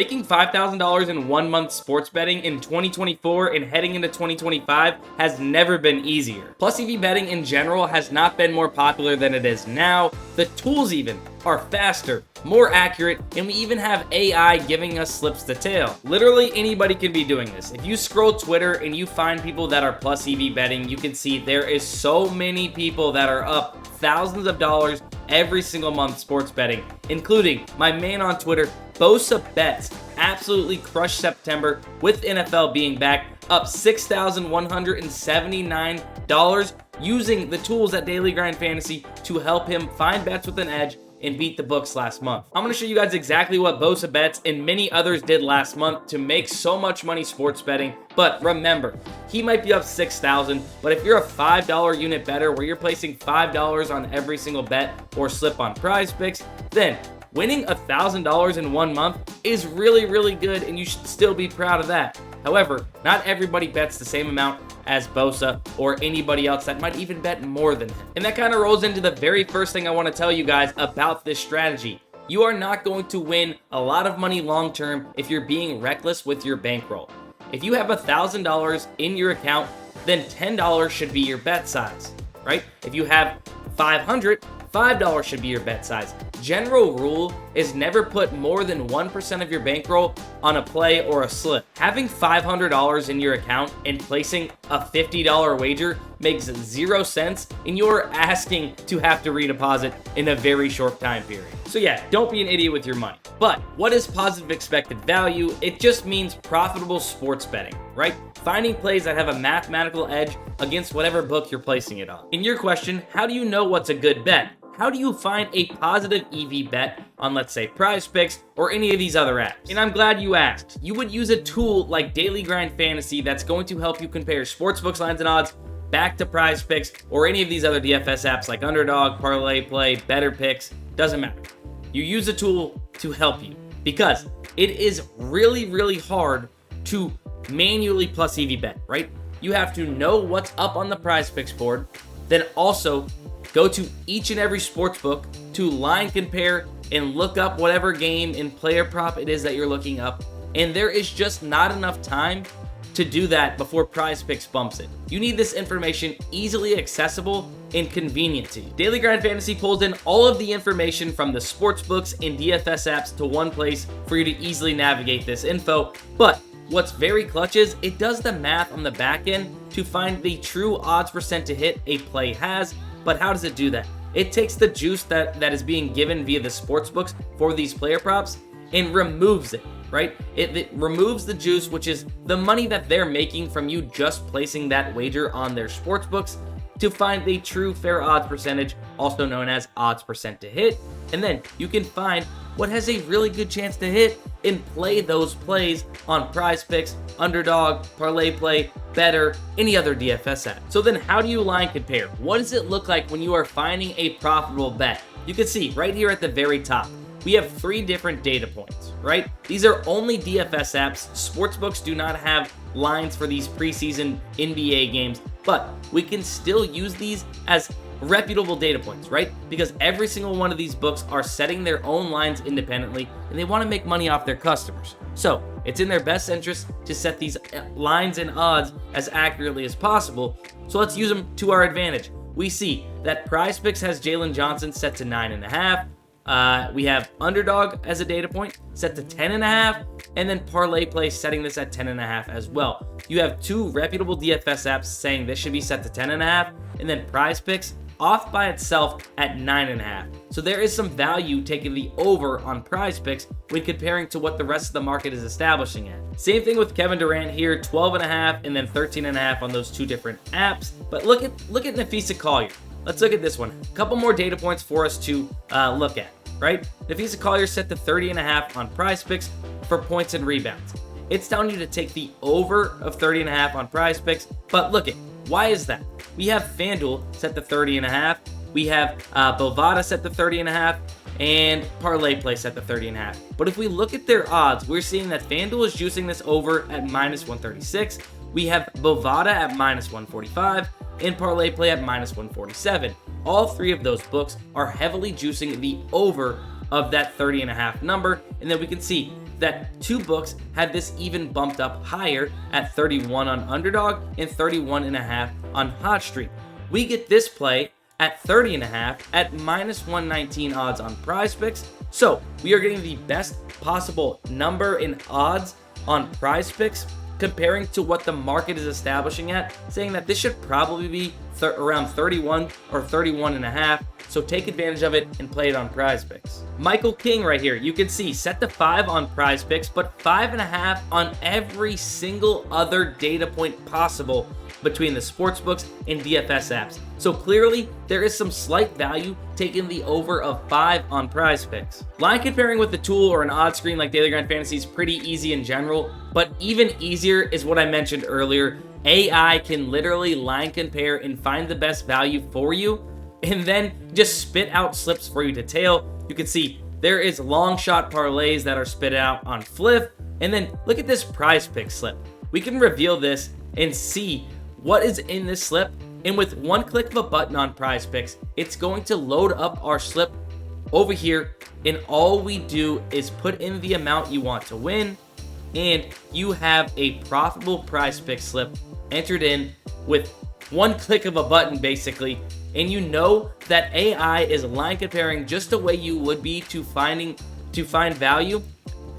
Making $5,000 in 1 month sports betting in 2024 and heading into 2025 has never been easier. Plus EV betting in general has not been more popular than it is now. The tools even are faster, more accurate, and we even have AI giving us slips to tail. Literally anybody can be doing this. If you scroll Twitter and you find people that are plus EV betting, you can see there is so many people that are up thousands of dollars every single month sports betting, including my man on Twitter, Bosa Bets, absolutely crushed September with NFL being back, up $6,179 using the tools at Daily Grind Fantasy to help him find bets with an edge and beat the books last month. I'm going to show you guys exactly what Bosa Bets and many others did last month to make so much money sports betting. But remember, he might be up $6,000, but if you're a $5 unit bettor where you're placing $5 on every single bet or slip on Prizepicks, then winning $1,000 in 1 month is really, really good, and you should still be proud of that. However, not everybody bets the same amount as Bosa or anybody else that might even bet more than him. And that kind of rolls into the very first thing I want to tell you guys about this strategy. You are not going to win a lot of money long term if you're being reckless with your bankroll. If you have $1,000 in your account, then $10 should be your bet size, right? If you have $500, $5 should be your bet size. General rule is never put more than 1% of your bankroll on a play or a slip. Having $500 in your account and placing a $50 wager makes 0 sense, and you're asking to have to redeposit in a very short time period. So yeah, don't be an idiot with your money. But what is positive expected value? It just means profitable sports betting, right? Finding plays that have a mathematical edge against whatever book you're placing it on. In your question, how do you know what's a good bet? How do you find a positive EV bet on, let's say, Prizepicks or any of these other apps? And I'm glad you asked. You would use a tool like Daily Grind Fantasy that's going to help you compare sportsbooks lines and odds back to Prizepicks or any of these other DFS apps like Underdog, Parlay Play, Bettor Picks, doesn't matter. You use a tool to help you because it is really, really hard to manually plus EV bet, right? You have to know what's up on the Prizepicks board, then also go to each and every sports book to line compare and look up whatever game and player prop it is that you're looking up. And there is just not enough time to do that before Prizepicks bumps it. You need this information easily accessible and convenient to you. Daily Grind Fantasy pulls in all of the information from the sports books and DFS apps to one place for you to easily navigate this info. But what's very clutch is it does the math on the back end to find the true odds percent to hit a play has. But how does it do that? It takes the juice that is being given via the sports books for these player props and removes it, right? It removes the juice, which is the money that they're making from you just placing that wager on their sports books, to find the true fair odds percentage, also known as odds percent to hit. And then you can find what has a really good chance to hit and play those plays on Prizepicks, Underdog, Parlay Play, Bettor, any other DFS app. So then how do you line compare? What does it look like when you are finding a profitable bet? You can see right here at the very top, we have 3 different data points, right? These are only DFS apps. Sportsbooks do not have lines for these preseason NBA games, but we can still use these as reputable data points, right? Because every single one of these books are setting their own lines independently, and they want to make money off their customers. So it's in their best interest to set these lines and odds as accurately as possible. So let's use them to our advantage. We see that Prizepicks has Jalen Johnson set to 9.5. We have Underdog as a data point set to 10.5, and then Parlay Play setting this at 10.5 as well. You have 2 reputable DFS apps saying this should be set to 10.5, and then Prizepicks off by itself at 9.5. So there is some value taking the over on Prizepicks when comparing to what the rest of the market is establishing at. Same thing with Kevin Durant here, 12.5 and then 13.5 on those 2 different apps. But look at Nafisa Collier. Let's look at this one. A couple more data points for us to look at, right? Nafisa Collier set to 30.5 on Prizepicks for points and rebounds. It's telling you to take the over of 30.5 on Prizepicks, but look at, why is that? We have FanDuel set to 30.5. We have Bovada set to 30.5. And Parlay Play set to 30.5. But if we look at their odds, we're seeing that FanDuel is juicing this over at -136. We have Bovada at -145. And Parlay Play at -147. All 3 of those books are heavily juicing the over of that 30.5 number. And then we can see that two books had this even bumped up higher at 31 on underdog and 31.5 on hot streak. We get this play at 30.5 at minus 119 odds on Prizepicks. So we are getting the best possible number in odds on Prizepicks, comparing to what the market is establishing at, saying that this should probably be around 31 or 31.5. So take advantage of it and play it on Prizepicks. Michael King right here, you can see set the 5 on Prizepicks, but 5.5 on every single other data point possible between the sportsbooks and DFS apps. So clearly there is some slight value taking the over of 5 on Prizepicks. Line comparing with the tool or an odd screen like Daily Grind Fantasy is pretty easy in general, but even easier is what I mentioned earlier. AI can literally line compare and find the best value for you, and then just spit out slips for you to tail. You can see there is long shot parlays that are spit out on Fliff, and then look at this Prizepicks slip. We can reveal this and see what is in this slip, and with one click of a button on Prizepicks, it's going to load up our slip over here, and all we do is put in the amount you want to win, and you have a profitable Prizepicks slip entered in with one click of a button basically. And you know that AI is line comparing just the way you would be to find value,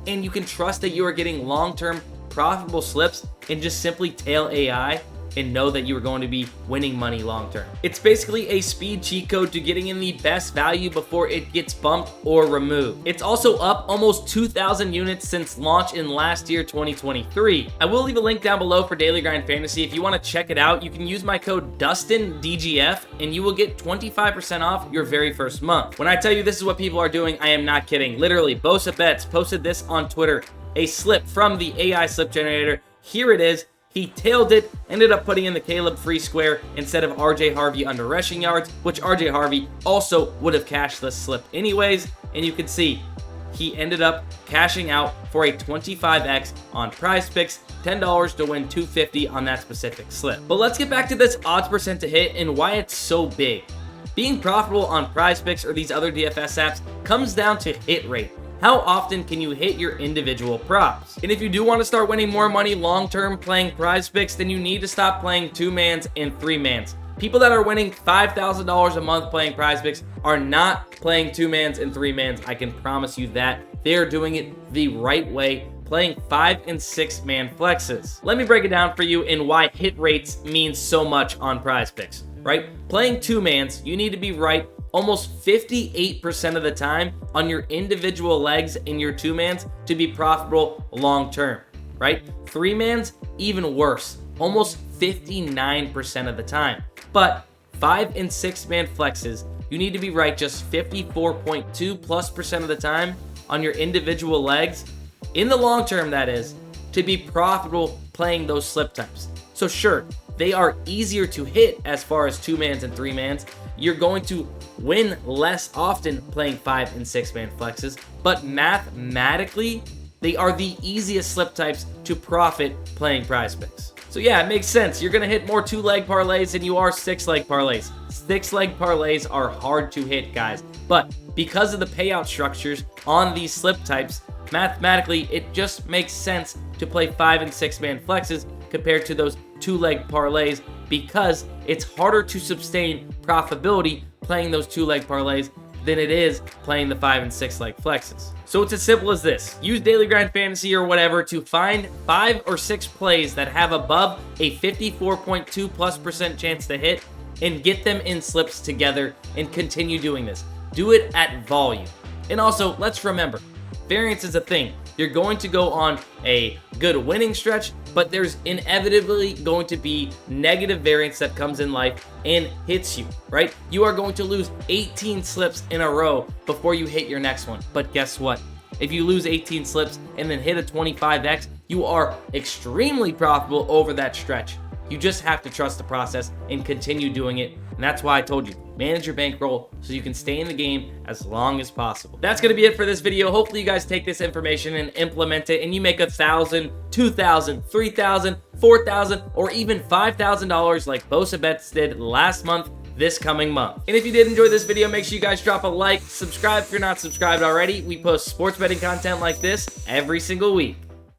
and you can trust that you are getting long-term profitable slips and just simply tail AI and know that you are going to be winning money long term. It's basically a speed cheat code to getting in the best value before it gets bumped or removed. It's also up almost 2,000 units since launch in last year, 2023. I will leave a link down below for Daily Grind Fantasy. If you want to check it out, you can use my code DustinDGF and you will get 25% off your very first month. When I tell you this is what people are doing, I am not kidding. Literally, Bosa Bets posted this on Twitter, a slip from the AI slip generator. Here it is. He tailed it, ended up putting in the Caleb free square instead of RJ Harvey under rushing yards, which RJ Harvey also would have cashed this slip anyways. And you can see he ended up cashing out for a 25x on Prizepicks, $10 to win $250 on that specific slip. But let's get back to this odds percent to hit and why it's so big. Being profitable on Prizepicks or these other DFS apps comes down to hit rate. How often can you hit your individual props? And if you do want to start winning more money long-term playing Prizepicks, then you need to stop playing 2-mans and 3-mans. People that are winning $5,000 a month playing Prizepicks are not playing 2-mans and 3-mans. I can promise you that. They are doing it the right way, playing 5- and 6-man flexes. Let me break it down for you and why hit rates mean so much on Prizepicks, right? Playing 2-mans, you need to be right almost 58% of the time on your individual legs in your 2-mans to be profitable long term, right? 3-mans, even worse, almost 59% of the time. But 5- and 6-man flexes, you need to be right just 54.2%+ of the time on your individual legs, in the long term that is, to be profitable playing those slip types. So sure, they are easier to hit as far as 2-mans and 3-mans. You're going to win less often playing 5- and 6-man flexes, but mathematically, they are the easiest slip types to profit playing Prizepicks. So yeah, it makes sense. You're going to hit more 2-leg parlays than you are 6-leg parlays. 6-leg parlays are hard to hit, guys, but because of the payout structures on these slip types, mathematically, it just makes sense to play 5- and 6-man flexes compared to those 2-leg parlays, because it's harder to sustain profitability playing those 2-leg parlays than it is playing the 5- and 6-leg flexes. So it's as simple as this. Use Daily Grind Fantasy or whatever to find 5 or 6 plays that have above a 54.2+% chance to hit and get them in slips together and continue doing this. Do it at volume. And also, let's remember, variance is a thing. You're going to go on a good winning stretch, but there's inevitably going to be negative variance that comes in life and hits you, right? You are going to lose 18 slips in a row before you hit your next one. But guess what? If you lose 18 slips and then hit a 25x, you are extremely profitable over that stretch. You just have to trust the process and continue doing it. And that's why I told you, manage your bankroll so you can stay in the game as long as possible. That's going to be it for this video. Hopefully you guys take this information and implement it and you make $1,000, $2,000, $3,000, $4,000, or even $5,000 like Bosa Bets did last month, this coming month. And if you did enjoy this video, make sure you guys drop a like, subscribe if you're not subscribed already. We post sports betting content like this every single week.